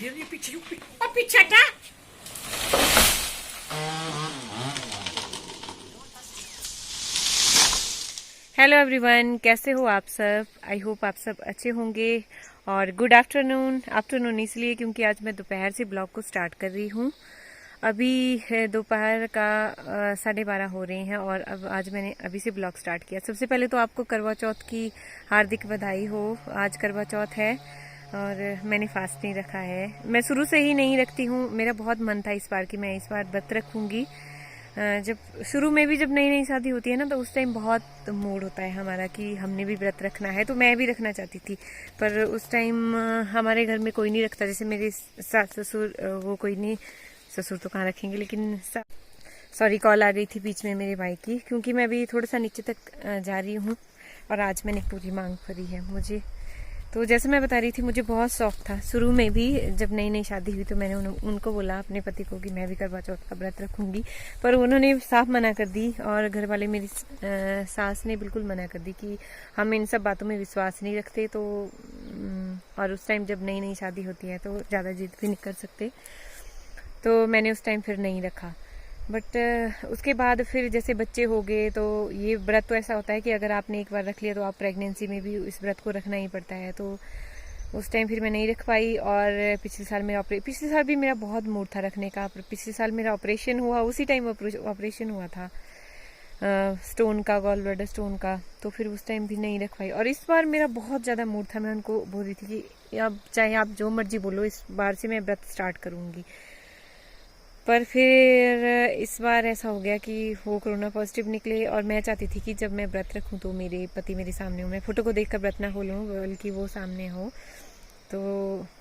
ये पीछे और पीछे हटा। हेलो एवरीवन, कैसे हो आप सब? आई होप आप सब अच्छे होंगे। और गुड आफ्टरनून। आफ्टरनून इसलिए क्योंकि आज मैं दोपहर से ब्लॉग को स्टार्ट कर रही हूँ। अभी है दोपहर का 12:30 हो रहे हैं और अब आज मैंने अभी से ब्लॉग स्टार्ट किया। सबसे पहले तो आपको करवा चौथ की हार्दिक बधाई हो। आज करवा चौथ है और मैंने फास्ट नहीं रखा है। मैं शुरू से ही नहीं रखती हूँ। मेरा बहुत मन था इस बार कि मैं इस बार व्रत रखूँगी। जब शुरू में भी जब नई नई शादी होती है ना, तो उस टाइम बहुत मूड होता है हमारा कि हमने भी व्रत रखना है। तो मैं भी रखना चाहती थी, पर उस टाइम हमारे घर में कोई नहीं रखता। जैसे मेरे सास ससुर, वो कोई नहीं। ससुर तो कहाँ रखेंगे, लेकिन सॉरी, कॉल आ गई थी बीच में मेरे भाई की, क्योंकि मैं अभी थोड़ा सा नीचे तक जा रही हूँ और आज मैंने पूरी मांग भरी है मुझे। तो जैसे मैं बता रही थी, मुझे बहुत शौक था शुरू में भी। जब नई नई शादी हुई तो मैंने उनको बोला, अपने पति को, कि मैं भी करवा चौथ का व्रत रखूंगी, पर उन्होंने साफ मना कर दी। और घर वाले, मेरी सास ने बिल्कुल मना कर दी कि हम इन सब बातों में विश्वास नहीं रखते। तो और उस टाइम जब नई नई शादी होती है तो ज़्यादा जिद भी नहीं कर सकते। तो मैंने उस टाइम फिर नहीं रखा। बट उसके बाद फिर जैसे बच्चे हो गए, तो ये व्रत तो ऐसा होता है कि अगर आपने एक बार रख लिया तो आप प्रेगनेंसी में भी इस व्रत को रखना ही पड़ता है। तो उस टाइम फिर मैं नहीं रख पाई। और पिछले साल भी मेरा बहुत मूड था रखने का। पिछले साल मेरा ऑपरेशन हुआ, उसी टाइम ऑपरेशन हुआ था स्टोन का, गॉल ब्लैडर स्टोन का। तो फिर उस टाइम भी नहीं रख पाई। और इस बार मेरा बहुत ज़्यादा मूड था। मैं उनको बोल रही थी कि अब चाहे आप जो मर्जी बोलो, इस बार से मैं व्रत स्टार्ट करूँगी। पर फिर इस बार ऐसा हो गया कि वो कोरोना पॉजिटिव निकले। और मैं चाहती थी कि जब मैं व्रत रखूं तो मेरे पति मेरे सामने हो, मैं फ़ोटो को देखकर व्रत ना खोलूं, बल्कि वो सामने हो। तो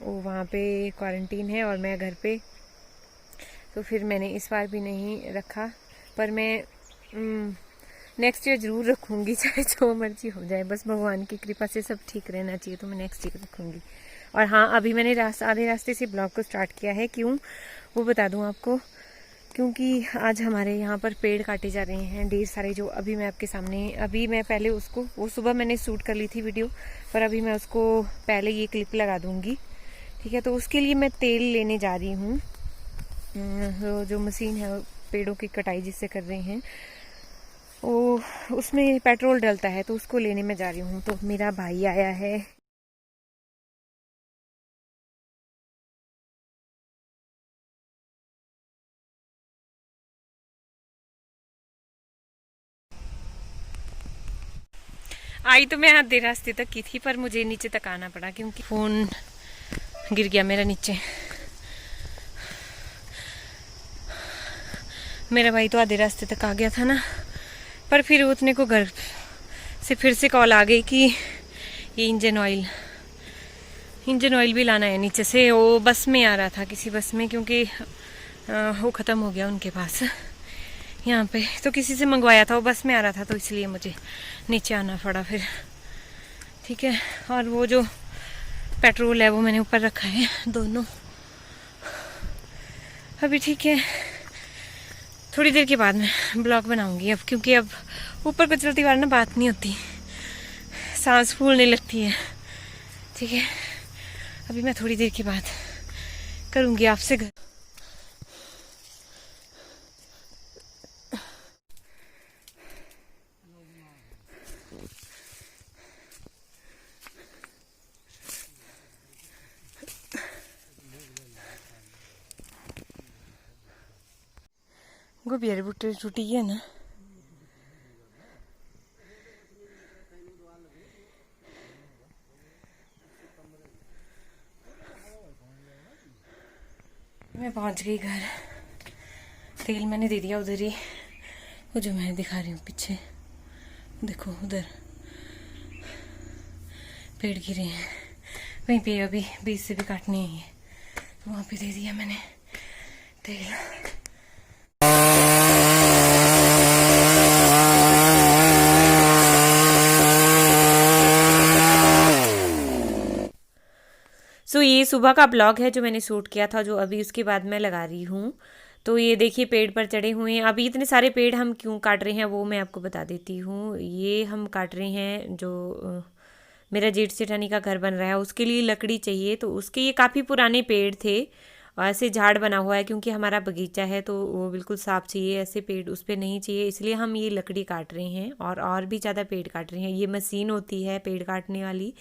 वो वहाँ पे क्वारंटीन है और मैं घर पे। तो फिर मैंने इस बार भी नहीं रखा। पर मैं नेक्स्ट ईयर ज़रूर रखूँगी, चाहे जो मर्जी हो जाए। बस भगवान की कृपा से सब ठीक रहना चाहिए, तो मैं नेक्स्ट ईयर रखूँगी। और हाँ, अभी मैंने आधे रास्ते से ब्लॉग को स्टार्ट किया है। क्यों, वो बता दूँ आपको। क्योंकि आज हमारे यहाँ पर पेड़ काटे जा रहे हैं ढेर सारे। जो अभी मैं आपके सामने, अभी मैं पहले उसको, वो सुबह मैंने शूट कर ली थी वीडियो, पर अभी मैं उसको पहले ये क्लिप लगा दूँगी, ठीक है। तो उसके लिए मैं तेल लेने जा रही हूँ। जो मशीन है पेड़ों की कटाई जिससे कर रहे हैं, वो उसमें पेट्रोल डलता है, तो उसको लेने में जा रही हूँ। तो मेरा भाई आया है। आई तो मैं आधे रास्ते तक की थी, पर मुझे नीचे तक आना पड़ा क्योंकि फोन गिर गया मेरा नीचे। मेरा भाई तो आधे रास्ते तक आ गया था ना, पर फिर उतने को घर से फिर से कॉल आ गई कि ये इंजन ऑयल भी लाना है नीचे से। वो बस में आ रहा था, किसी बस में, क्योंकि वो ख़त्म हो गया उनके पास यहाँ पे। तो किसी से मंगवाया था, वो बस में आ रहा था, तो इसलिए मुझे नीचे आना पड़ा फिर, ठीक है। और वो जो पेट्रोल है वो मैंने ऊपर रखा है दोनों अभी, ठीक है। थोड़ी देर के बाद मैं ब्लॉग बनाऊंगी अब, क्योंकि अब ऊपर को चलती बार ना बात नहीं होती, सांस फूलने लगती है, ठीक है। अभी मैं थोड़ी देर के बाद करूंगी आपसे गोभी बूटे टूटी है ना। मैं पहुंच गई घर। तेल मैंने दे दिया उधर ही, वो जो मैं दिखा रही हूँ पीछे, देखो उधर पेड़ गिरे हैं, वहीं पे अभी बीज से भी काटने ही है, तो वहाँ पे दे दिया मैंने तेल। सो ये सुबह का ब्लॉग है जो मैंने शूट किया था, जो अभी उसके बाद मैं लगा रही हूँ। तो ये देखिए पेड़ पर चढ़े हुए हैं। अभी इतने सारे पेड़ हम क्यों काट रहे हैं वो मैं आपको बता देती हूँ। ये हम काट रहे हैं जो मेरा जेठ जेठानी का घर बन रहा है, उसके लिए लकड़ी चाहिए। तो उसके ये काफ़ी पुराने पेड़ थे, ऐसे झाड़ बना हुआ है क्योंकि हमारा बगीचा है तो वो बिल्कुल साफ चाहिए, ऐसे पेड़ उस पर नहीं चाहिए, इसलिए हम ये लकड़ी काट रहे हैं और भी ज़्यादा पेड़ काट रहे हैं। ये मशीन होती है पेड़ काटने वाली।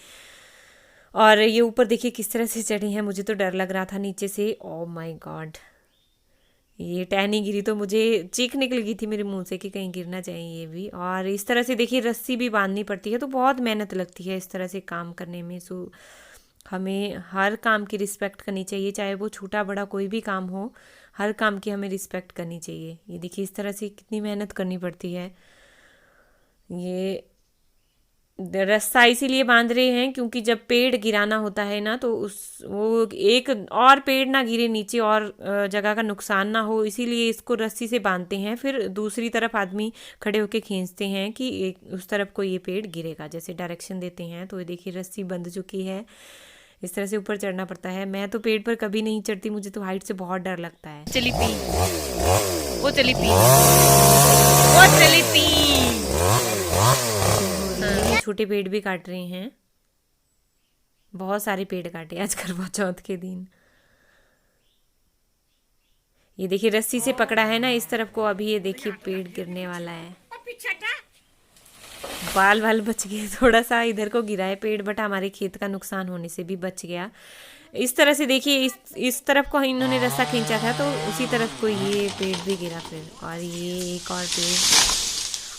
और ये ऊपर देखिए किस तरह से चढ़े हैं, मुझे तो डर लग रहा था नीचे से। ओ माय गॉड, ये टहनी गिरी तो मुझे चीख निकल गई थी मेरे मुंह से कि कहीं गिर ना जाए ये भी। और इस तरह से देखिए रस्सी भी बांधनी पड़ती है, तो बहुत मेहनत लगती है इस तरह से काम करने में। सो हमें हर काम की रिस्पेक्ट करनी चाहिए, चाहे वो छोटा बड़ा कोई भी काम हो, हर काम की हमें रिस्पेक्ट करनी चाहिए। ये देखिए इस तरह से कितनी मेहनत करनी पड़ती है। ये रस्सा इसीलिए बांध रहे हैं क्योंकि जब पेड़ गिराना होता है ना तो उस वो एक और पेड़ ना गिरे नीचे और जगह का नुकसान ना हो, इसीलिए इसको रस्सी से बांधते हैं। फिर दूसरी तरफ आदमी खड़े होके खींचते हैं कि एक उस तरफ को ये पेड़ गिरेगा, जैसे डायरेक्शन देते हैं। तो ये देखिए रस्सी बंध चुकी है, इस तरह से ऊपर चढ़ना पड़ता है। मैं तो पेड़ पर कभी नहीं चढ़ती, मुझे तो हाइट से बहुत डर लगता है। चली पी, वो चली पी, वो चली पी। हाँ, छोटे पेड़ भी काट रहे हैं, बहुत सारे पेड़ काटे आज करवा चौथ के दिन। ये देखिए रस्सी से पकड़ा है ना इस तरफ को, अभी ये देखिए पेड़ गिरने वाला है। बाल बाल बच गए, थोड़ा सा इधर को गिरा है पेड़, बट हमारे खेत का नुकसान होने से भी बच गया। इस तरह से देखिए इस तरफ को इन्होंने रस्सा खींचा था तो उसी तरफ को ये पेड़ भी गिरा फिर। और ये एक और पेड़,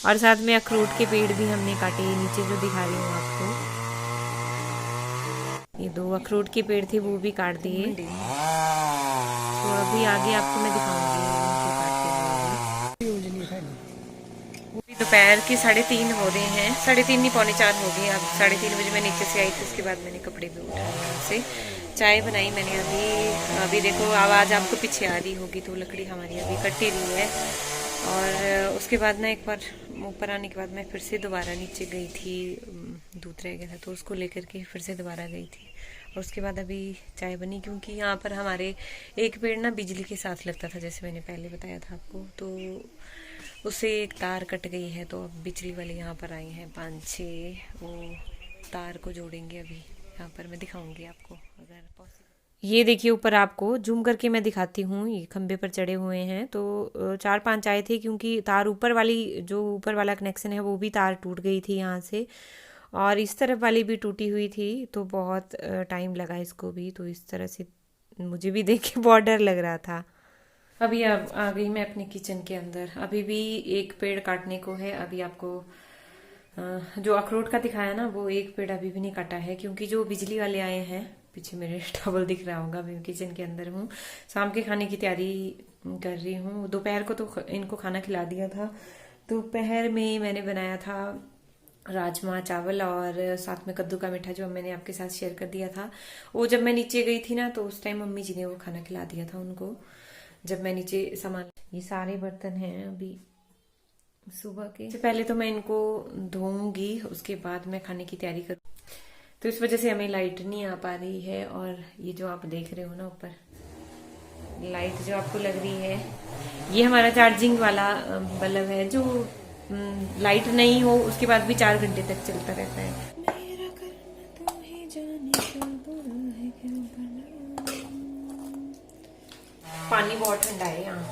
और साथ में अखरोट के पेड़ भी हमने काटे, नीचे जो दिखा रही हूँ आपको। ये 2 अखरोट के पेड़ थे वो भी काट दिए। तो अभी आगे आपको मैं दिखाऊंगी उनको काटते हुए। दोपहर के 3:30 हो रहे हैं, 3:30 नहीं 3:45 हो गए। अब 3:30 बजे मैं नीचे से आई थी, उसके बाद मैंने कपड़े भी उठाए वहाँ से, चाय बनाई मैंने। अभी देखो आवाज़ आपको पीछे आ रही होगी, तो लकड़ी हमारी अभी कट ही रही है। और उसके बाद ना एक बार ऊपर आने के बाद मैं फिर से दोबारा नीचे गई थी, दूध रह गया था तो उसको लेकर के फिर से दोबारा गई थी। और उसके बाद अभी चाय बनी, क्योंकि यहाँ पर हमारे एक पेड़ ना बिजली के साथ लगता था, जैसे मैंने पहले बताया था आपको, तो उससे एक तार कट गई है। तो अब बिजली वाले यहाँ पर आए हैं 5-6, वो तार को जोड़ेंगे अभी यहाँ पर। मैं दिखाऊंगी आपको अगर पॉसिबल। ये देखिए ऊपर आपको जूम करके मैं दिखाती हूँ, ये खंबे पर चढ़े हुए हैं। तो 4-5 आए थे क्योंकि तार ऊपर वाली जो ऊपर वाला कनेक्शन है वो भी तार टूट गई थी यहाँ से, और इस तरफ वाली भी टूटी हुई थी, तो बहुत टाइम लगा इसको भी। तो इस तरह से मुझे भी देख के बहुत डर लग रहा था। अभी अब आ गई मैं अपने किचन के अंदर। अभी भी एक पेड़ काटने को है। अभी आपको जो अखरोट का दिखाया ना वो एक पेड़ अभी भी नहीं काटा है, क्योंकि जो बिजली वाले आए हैं, पीछे मेरे टॉवल दिख रहा होगा, मैं किचन के अंदर हूँ, शाम के खाने की तैयारी कर रही हूँ। दोपहर को तो इनको खाना खिला दिया था। दोपहर में मैंने बनाया था राजमा चावल और साथ में कद्दू का मीठा, जो मैंने आपके साथ शेयर कर दिया था। वो जब मैं नीचे गई थी ना तो उस टाइम मम्मी जी ने वो खाना खिला दिया था उनको, जब मैं नीचे सामान। ये सारे बर्तन हैं अभी सुबह के। पहले तो मैं इनको धोऊंगी, उसके बाद मैं खाने की तैयारी करूँ। तो इस वजह से हमें लाइट नहीं आ पा रही है। और ये जो आप देख रहे हो ना ऊपर लाइट जो आपको लग रही है, ये हमारा चार्जिंग वाला बल्ब है, जो लाइट नहीं हो उसके बाद भी 4 घंटे तक चलता रहता है। पानी बहुत ठंडा है यहाँ,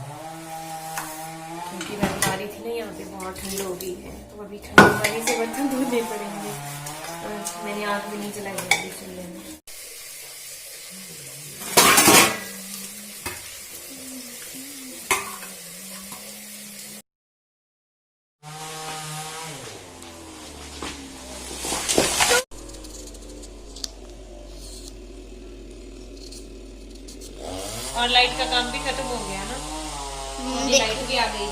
क्योंकि मैं बता रही थी ना यहाँ पे बहुत ठंड हो गई है, तो अभी ठंडे पानी से बर्तन धोने पड़ेंगे। मैंने आग भी नहीं जलाई अभी चूल्हे में। और लाइट का काम भी खत्म हो गया ना, लाइट भी आ गई,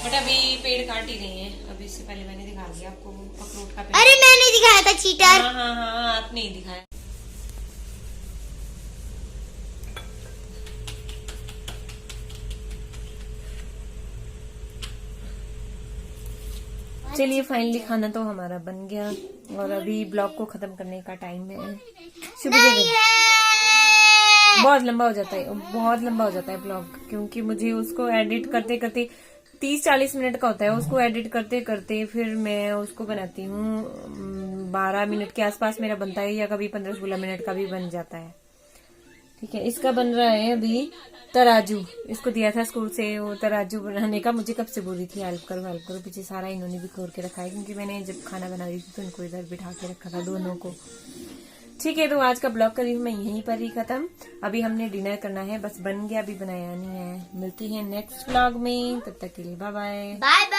बट अभी पेड़ काट ही रही है। अभी इससे पहले मैंने दिखा दिया आपको अखरोट का पेड़। अरे मैंने दिखाया था चीटर। हाँ हाँ हाँ, आपने ही दिखाया। चलिए फाइनली खाना तो हमारा बन गया, और अभी ब्लॉग को खत्म करने का टाइम है। बहुत लंबा हो जाता है, बहुत लंबा हो जाता है ब्लॉग, क्योंकि मुझे उसको एडिट करते करते 30-40 मिनट का होता है। उसको एडिट करते करते फिर मैं उसको बनाती हूँ 12 मिनट के आसपास मेरा बनता है, या कभी 15-16 मिनट का भी बन जाता है। ठीक है, इसका बन रहा है अभी तराजू। इसको दिया था स्कूल से वो तराजू बनाने का। मुझे कब से बोल रही थी हेल्प करो। पीछे सारा इन्होंने भी खोल के रखा है, क्योंकि मैंने जब खाना बना रही थी तो इनको इधर बिठा के रखा था दोनों को। ठीक है, तो आज का ब्लॉग करी हूँ मैं यहीं पर ही खत्म। अभी हमने डिनर करना है, बस बन गया, अभी बनाया नहीं है। मिलती है नेक्स्ट ब्लॉग में, तब तक के लिए बाय बाय। Bye bye.